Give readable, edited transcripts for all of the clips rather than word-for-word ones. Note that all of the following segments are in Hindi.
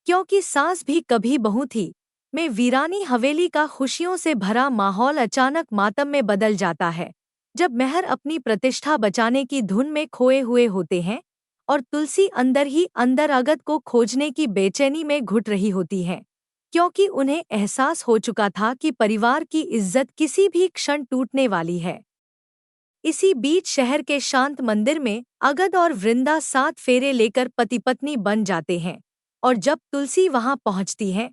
क्योंकि सास भी कभी बहू थी में वीरानी हवेली का खुशियों से भरा माहौल अचानक मातम में बदल जाता है, जब मेहर अपनी प्रतिष्ठा बचाने की धुन में खोए हुए होते हैं और तुलसी अंदर ही अंदर अगद को खोजने की बेचैनी में घुट रही होती है, क्योंकि उन्हें एहसास हो चुका था कि परिवार की इज्जत किसी भी क्षण टूटने वाली है। इसी बीच शहर के शांत मंदिर में अगद और वृंदा 7 फेरे लेकर पति पत्नी बन जाते हैं, और जब तुलसी वहां पहुंचती है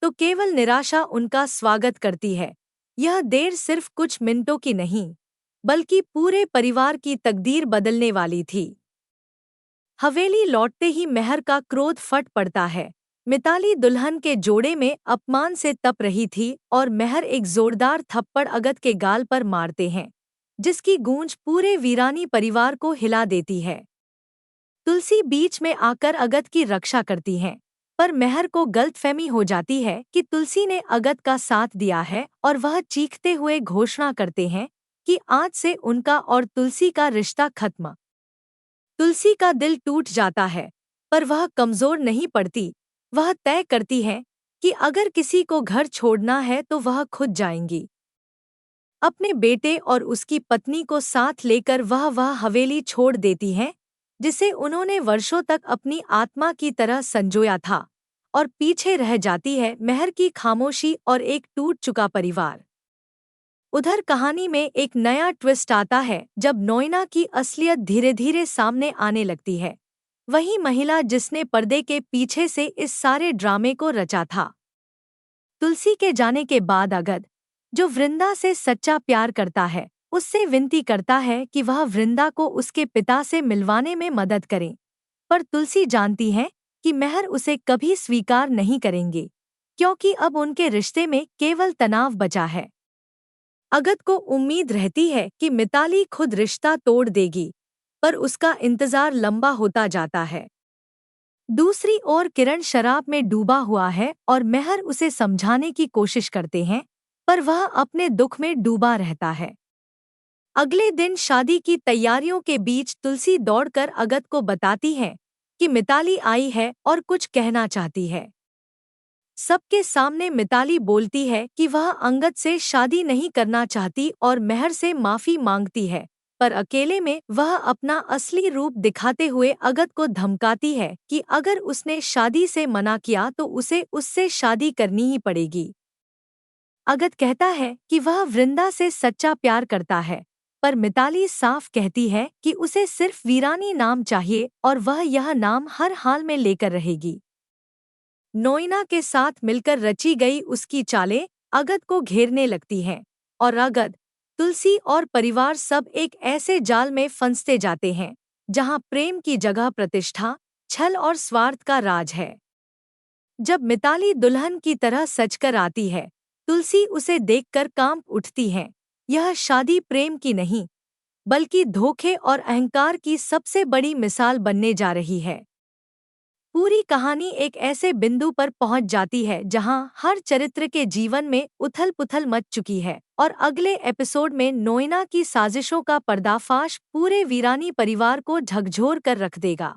तो केवल निराशा उनका स्वागत करती है। यह देर सिर्फ कुछ मिनटों की नहीं, बल्कि पूरे परिवार की तकदीर बदलने वाली थी। हवेली लौटते ही मेहर का क्रोध फट पड़ता है। मिताली दुल्हन के जोड़े में अपमान से तप रही थी और मेहर एक जोरदार थप्पड़ अगद के गाल पर मारते हैं, जिसकी गूंज पूरे वीरानी परिवार को हिला देती है। तुलसी बीच में आकर अगद की रक्षा करती हैं, पर मेहर को गलतफहमी हो जाती है कि तुलसी ने अगद का साथ दिया है और वह चीखते हुए घोषणा करते हैं कि आज से उनका और तुलसी का रिश्ता खत्म। तुलसी का दिल टूट जाता है, पर वह कमजोर नहीं पड़ती। वह तय करती है कि अगर किसी को घर छोड़ना है तो वह खुद जाएंगी। अपने बेटे और उसकी पत्नी को साथ लेकर वह हवेली छोड़ देती हैं, जिसे उन्होंने वर्षों तक अपनी आत्मा की तरह संजोया था, और पीछे रह जाती है मेहर की खामोशी और एक टूट चुका परिवार। उधर कहानी में एक नया ट्विस्ट आता है जब नोइना की असलियत धीरे धीरे सामने आने लगती है, वही महिला जिसने पर्दे के पीछे से इस सारे ड्रामे को रचा था। तुलसी के जाने के बाद अगद, जो वृंदा से सच्चा प्यार करता है, उससे विनती करता है कि वह वृंदा को उसके पिता से मिलवाने में मदद करे, पर तुलसी जानती है कि मेहर उसे कभी स्वीकार नहीं करेंगे, क्योंकि अब उनके रिश्ते में केवल तनाव बचा है। अगद को उम्मीद रहती है कि मिताली खुद रिश्ता तोड़ देगी, पर उसका इंतजार लंबा होता जाता है। दूसरी ओर किरण शराब में डूबा हुआ है और मेहर उसे समझाने की कोशिश करते हैं, पर वह अपने दुख में डूबा रहता है। अगले दिन शादी की तैयारियों के बीच तुलसी दौड़कर अगद को बताती है कि मिताली आई है और कुछ कहना चाहती है। सबके सामने मिताली बोलती है कि वह अंगद से शादी नहीं करना चाहती और मेहर से माफी मांगती है, पर अकेले में वह अपना असली रूप दिखाते हुए अगद को धमकाती है कि अगर उसने शादी से मना किया तो उसे उससे शादी करनी ही पड़ेगी। अगद कहता है कि वह वृंदा से सच्चा प्यार करता है, पर मिताली साफ कहती है कि उसे सिर्फ वीरानी नाम चाहिए और वह यह नाम हर हाल में लेकर रहेगी। नोइना के साथ मिलकर रची गई उसकी चालें अगद को घेरने लगती हैं, और अगद, तुलसी और परिवार सब एक ऐसे जाल में फंसते जाते हैं जहां प्रेम की जगह प्रतिष्ठा, छल और स्वार्थ का राज है। जब मिताली दुल्हन की तरह सजकर आती है, तुलसी उसे देखकर कांप उठती है। यह शादी प्रेम की नहीं, बल्कि धोखे और अहंकार की सबसे बड़ी मिसाल बनने जा रही है। पूरी कहानी एक ऐसे बिंदु पर पहुंच जाती है जहां हर चरित्र के जीवन में उथल-पुथल मच चुकी है, और अगले एपिसोड में नोइना की साजिशों का पर्दाफाश पूरे वीरानी परिवार को झकझोर कर रख देगा।